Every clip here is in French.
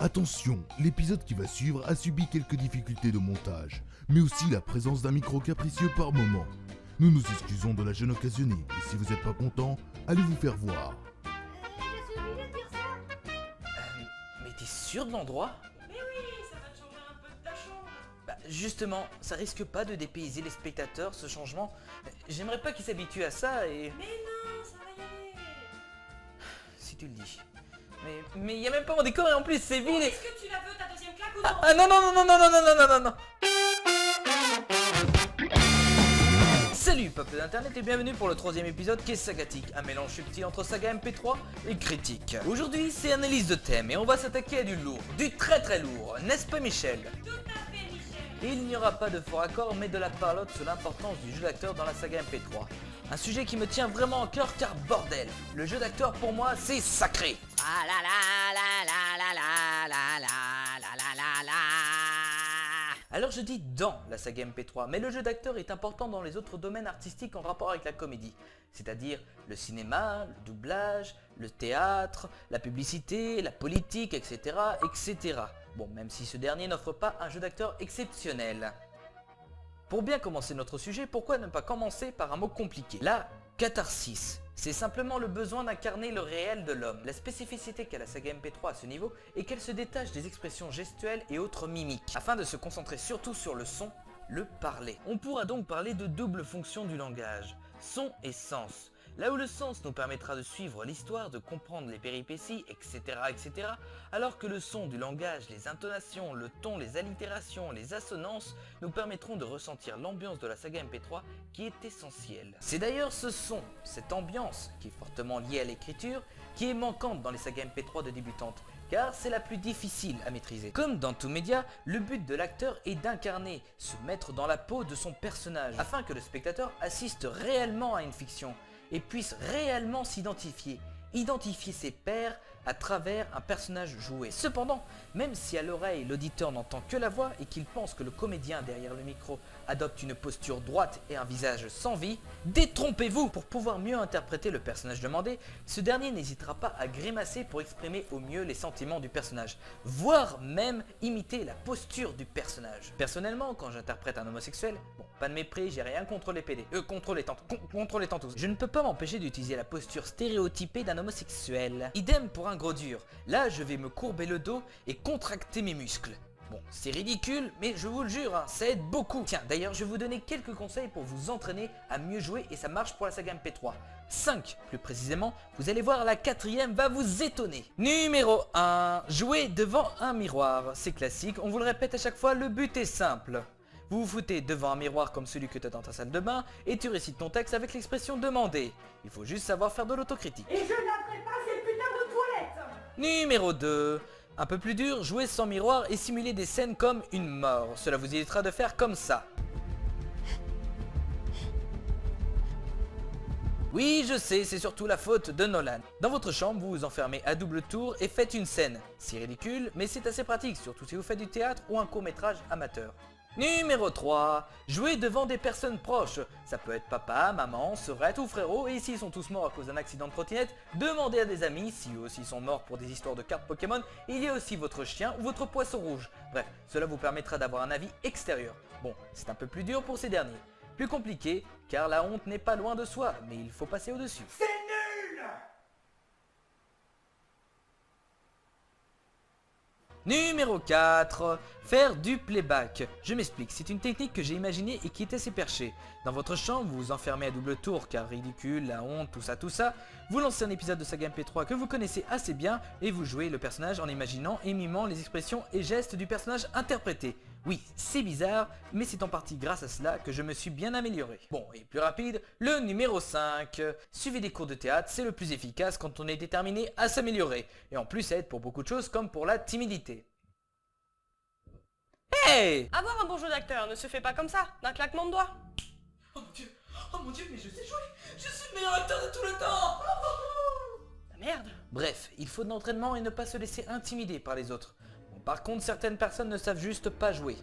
Attention, l'épisode qui va suivre a subi quelques difficultés de montage, mais aussi la présence d'un micro capricieux par moment. Nous nous excusons de la gêne occasionnée, et si vous n'êtes pas content, allez vous faire voir. Je suis obligée de dire ça. Mais t'es sûr de l'endroit? Mais oui, ça va te changer un peu de ta chambre. Bah justement, ça risque pas de dépayser les spectateurs ce changement. J'aimerais pas qu'ils s'habituent à ça et... Mais non, ça va y aller. Si tu le dis. Mais y a même pas mon décor et en plus c'est vide et... Est-ce que tu la veux ta deuxième claque ou non? Ah non non non non non non non non non non. Salut peuple d'internet et bienvenue pour le troisième épisode qui est Sagatique, un mélange subtil entre saga MP3 et critique. Aujourd'hui c'est analyse de thème et on va s'attaquer à du lourd, du très très lourd, n'est-ce pas Michel? Tout à fait, Michel. Et il n'y aura pas de fort accord mais de la parlotte sur l'importance du jeu d'acteur dans la saga MP3. Un sujet qui me tient vraiment à cœur car bordel, le jeu d'acteur pour moi c'est sacré. Ah la la la la la la la la la la la. Alors je dis dans la saga MP3, mais le jeu d'acteur est important dans les autres domaines artistiques en rapport avec la comédie, c'est-à-dire le cinéma, le doublage, le théâtre, la publicité, la politique, etc. etc. Bon, même si ce dernier n'offre pas un jeu d'acteur exceptionnel. Pour bien commencer notre sujet, pourquoi ne pas commencer par un mot compliqué? La catharsis. C'est simplement le besoin d'incarner le réel de l'homme. La spécificité qu'a la saga MP3 à ce niveau est qu'elle se détache des expressions gestuelles et autres mimiques, afin de se concentrer surtout sur le son, le parler. On pourra donc parler de double fonction du langage, son et sens. Là où le sens nous permettra de suivre l'histoire, de comprendre les péripéties, etc., etc., alors que le son du langage, les intonations, le ton, les allitérations, les assonances nous permettront de ressentir l'ambiance de la saga MP3 qui est essentielle. C'est d'ailleurs ce son, cette ambiance, qui est fortement liée à l'écriture, qui est manquante dans les sagas MP3 de débutantes, car c'est la plus difficile à maîtriser. Comme dans tout média, le but de l'acteur est d'incarner, se mettre dans la peau de son personnage, afin que le spectateur assiste réellement à une fiction, et puisse réellement s'identifier, identifier ses pairs à travers un personnage joué. Cependant, même si à l'oreille l'auditeur n'entend que la voix et qu'il pense que le comédien derrière le micro adopte une posture droite et un visage sans vie, détrompez-vous! Pour pouvoir mieux interpréter le personnage demandé, ce dernier n'hésitera pas à grimacer pour exprimer au mieux les sentiments du personnage, voire même imiter la posture du personnage. Personnellement, quand j'interprète un homosexuel, bon, pas de mépris, j'ai rien contre les PD, contre les tantous, je ne peux pas m'empêcher d'utiliser la posture stéréotypée d'un homosexuel. Idem pour un gros dur, là je vais me courber le dos et contracter mes muscles. Bon, c'est ridicule, mais je vous le jure, hein, ça aide beaucoup. Tiens, d'ailleurs, je vais vous donner quelques conseils pour vous entraîner à mieux jouer et ça marche pour la saga MP3. 5, plus précisément, vous allez voir, la quatrième va vous étonner. Numéro 1, jouer devant un miroir. C'est classique, on vous le répète à chaque fois, le but est simple. Vous vous foutez devant un miroir comme celui que tu as dans ta salle de bain et tu récites ton texte avec l'expression demandée. Il faut juste savoir faire de l'autocritique. Et je laverai pas ces putains de toilettes. Numéro 2. Un peu plus dur, jouer sans miroir et simuler des scènes comme une mort. Cela vous évitera de faire comme ça. Oui, je sais, c'est surtout la faute de Nolan. Dans votre chambre, vous vous enfermez à double tour et faites une scène. C'est ridicule, mais c'est assez pratique, surtout si vous faites du théâtre ou un court-métrage amateur. Numéro 3. Jouer devant des personnes proches. Ça peut être papa, maman, sœurette ou frérot, et s'ils sont tous morts à cause d'un accident de trottinette, demandez à des amis, si eux aussi sont morts pour des histoires de cartes Pokémon, il y a aussi votre chien ou votre poisson rouge. Bref, cela vous permettra d'avoir un avis extérieur. Bon, c'est un peu plus dur pour ces derniers. Plus compliqué, car la honte n'est pas loin de soi, mais il faut passer au-dessus. C'est nul. Numéro 4. Faire du playback. Je m'explique, c'est une technique que j'ai imaginée et qui est assez perchée. Dans votre chambre, vous vous enfermez à double tour car ridicule, la honte, tout ça. Vous lancez un épisode de saga MP3 que vous connaissez assez bien et vous jouez le personnage en imaginant et mimant les expressions et gestes du personnage interprété. Oui, c'est bizarre, mais c'est en partie grâce à cela que je me suis bien amélioré. Bon, et plus rapide, le numéro 5. Suivez des cours de théâtre, c'est le plus efficace quand on est déterminé à s'améliorer. Et en plus, ça aide pour beaucoup de choses comme pour la timidité. Hey! Avoir un bon jeu d'acteur ne se fait pas comme ça, d'un claquement de doigts. Oh mon dieu, mais je sais jouer! Je suis le meilleur acteur de tout le temps! Ah merde. Bref, il faut de l'entraînement et ne pas se laisser intimider par les autres. Bon, par contre, certaines personnes ne savent juste pas jouer.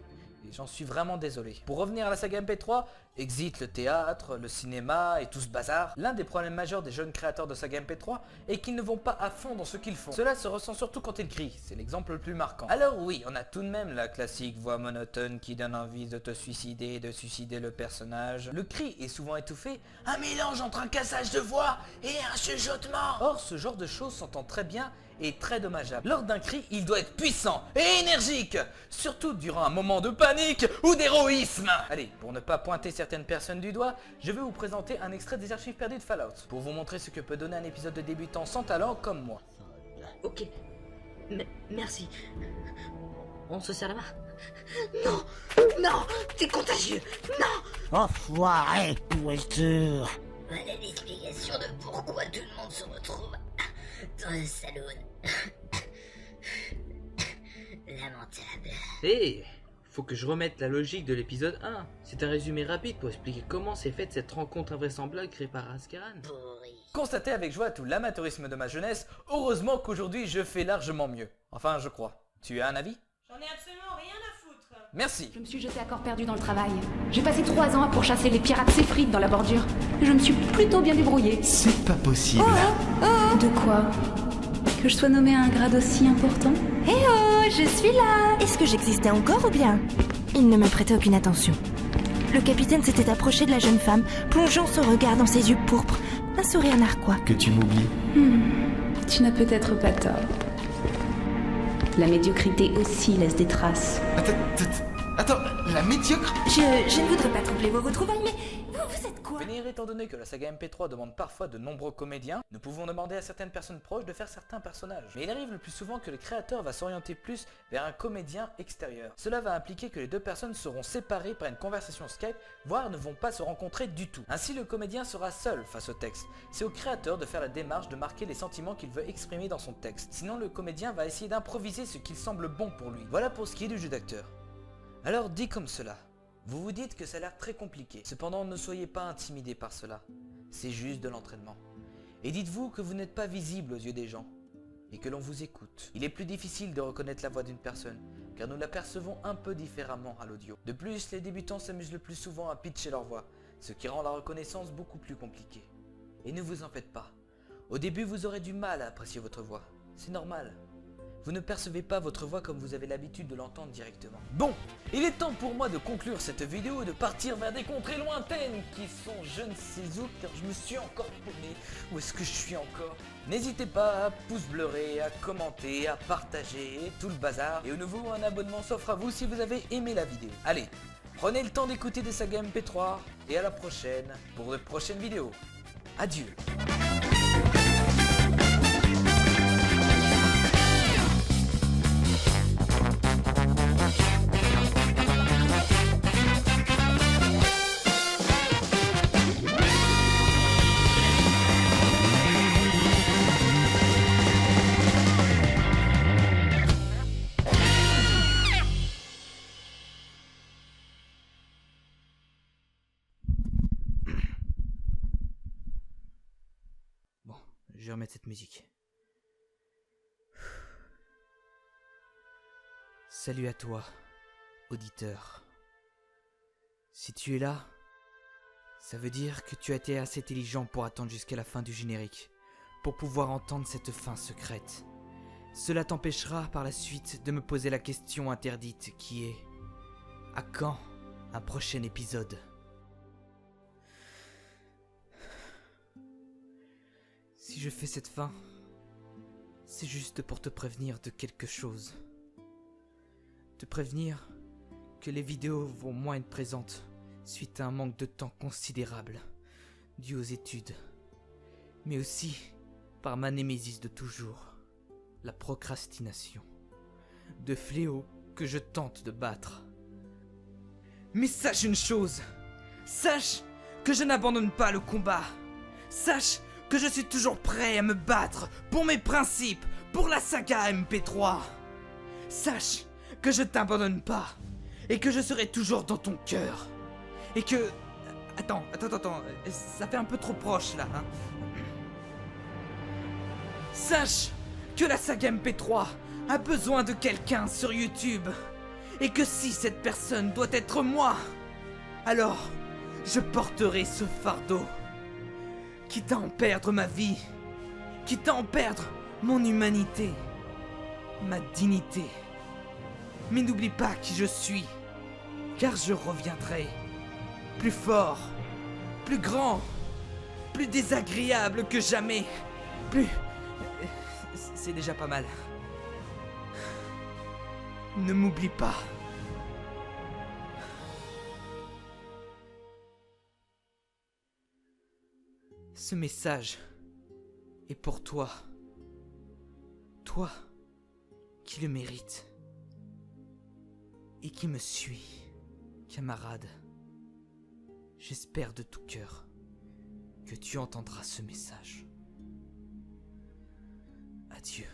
et j'en suis vraiment désolé. Pour revenir à la saga MP3, exit le théâtre, le cinéma et tout ce bazar. L'un des problèmes majeurs des jeunes créateurs de saga MP3 est qu'ils ne vont pas à fond dans ce qu'ils font. Cela se ressent surtout quand ils crient, c'est l'exemple le plus marquant. Alors oui, on a tout de même la classique voix monotone qui donne envie de te suicider et de suicider le personnage. Le cri est souvent étouffé, un mélange entre un cassage de voix et un chuchotement. Or, ce genre de choses s'entend très bien et très dommageable. Lors d'un cri, il doit être puissant et énergique, surtout durant un moment de panique ou d'héroïsme. Allez, pour ne pas pointer certaines personnes du doigt, je vais vous présenter un extrait des archives perdues de Fallout, pour vous montrer ce que peut donner un épisode de débutant sans talent comme moi. Ok. Merci. On se serre la main? Non! Non! T'es contagieux! Non! Enfoiré, pourriture. Voilà l'explication de pourquoi tout le monde se retrouve dans le salon. Lamentable. Hé, faut que je remette la logique de l'épisode 1. C'est un résumé rapide pour expliquer comment s'est faite cette rencontre invraisemblable créée par Askaran. Pourri. Constatez avec joie tout l'amateurisme de ma jeunesse, heureusement qu'aujourd'hui je fais largement mieux. Enfin, je crois. Tu as un avis? J'en ai absolument rien à foutre. Merci. Je me suis jetée à corps perdu dans le travail. J'ai passé 3 ans à pourchasser les pirates Séphrites dans la bordure. Je me suis plutôt bien débrouillée. C'est pas possible. De quoi? Que je sois nommée à un grade aussi important? Eh oh, je suis là! Est-ce que j'existais encore ou bien? Il ne me prêtait aucune attention. Le capitaine s'était approché de la jeune femme, plongeant son regard dans ses yeux pourpres, un sourire narquois. Que tu m'oublies. Tu n'as peut-être pas tort. La médiocrité aussi laisse des traces. Attends, la médiocre? Je ne voudrais pas troubler vos retrouvailles, mais vous êtes quoi? Venir étant donné que la saga MP3 demande parfois de nombreux comédiens, nous pouvons demander à certaines personnes proches de faire certains personnages. Mais il arrive le plus souvent que le créateur va s'orienter plus vers un comédien extérieur. Cela va impliquer que les deux personnes seront séparées par une conversation Skype, voire ne vont pas se rencontrer du tout. Ainsi, le comédien sera seul face au texte. C'est au créateur de faire la démarche de marquer les sentiments qu'il veut exprimer dans son texte. Sinon, le comédien va essayer d'improviser ce qu'il semble bon pour lui. Voilà pour ce qui est du jeu d'acteur. Alors dit comme cela, vous vous dites que ça a l'air très compliqué. Cependant, ne soyez pas intimidés par cela. C'est juste de l'entraînement. Et dites-vous que vous n'êtes pas visible aux yeux des gens et que l'on vous écoute. Il est plus difficile de reconnaître la voix d'une personne, car nous la percevons un peu différemment à l'audio. De plus, les débutants s'amusent le plus souvent à pitcher leur voix, ce qui rend la reconnaissance beaucoup plus compliquée. Et ne vous en faites pas. Au début, vous aurez du mal à apprécier votre voix. C'est normal. Vous ne percevez pas votre voix comme vous avez l'habitude de l'entendre directement. Bon, il est temps pour moi de conclure cette vidéo et de partir vers des contrées lointaines qui sont je ne sais où, car je me suis encore paumé. Où est-ce que je suis encore? N'hésitez pas à pouce bleurer, à commenter, à partager, tout le bazar. Et au nouveau, un abonnement s'offre à vous si vous avez aimé la vidéo. Allez, prenez le temps d'écouter des sagas MP3 et à la prochaine pour de prochaines vidéos. Adieu. Je vais remettre cette musique. Salut à toi, auditeur. Si tu es là, ça veut dire que tu as été assez intelligent pour attendre jusqu'à la fin du générique, pour pouvoir entendre cette fin secrète. Cela t'empêchera par la suite de me poser la question interdite qui est: à quand un prochain épisode ? Si je fais cette fin, c'est juste pour te prévenir de quelque chose. Te prévenir que les vidéos vont moins être présentes suite à un manque de temps considérable dû aux études, mais aussi par ma némésis de toujours, la procrastination, de fléau que je tente de battre. Mais sache une chose, sache que je n'abandonne pas le combat, sache que je suis toujours prêt à me battre pour mes principes, pour la saga MP3. Sache que je t'abandonne pas, et que je serai toujours dans ton cœur. Et que... Attends, ça fait un peu trop proche là, hein. Sache que la saga MP3 a besoin de quelqu'un sur YouTube. et que si cette personne doit être moi, alors je porterai ce fardeau. Quitte à en perdre ma vie, quitte à en perdre mon humanité, ma dignité. Mais n'oublie pas qui je suis, car je reviendrai, plus fort, plus grand, plus désagréable que jamais, plus... C'est déjà pas mal. Ne m'oublie pas. Ce message est pour toi. Toi qui le mérites. Et qui me suis, camarade. J'espère de tout cœur que tu entendras ce message. Adieu.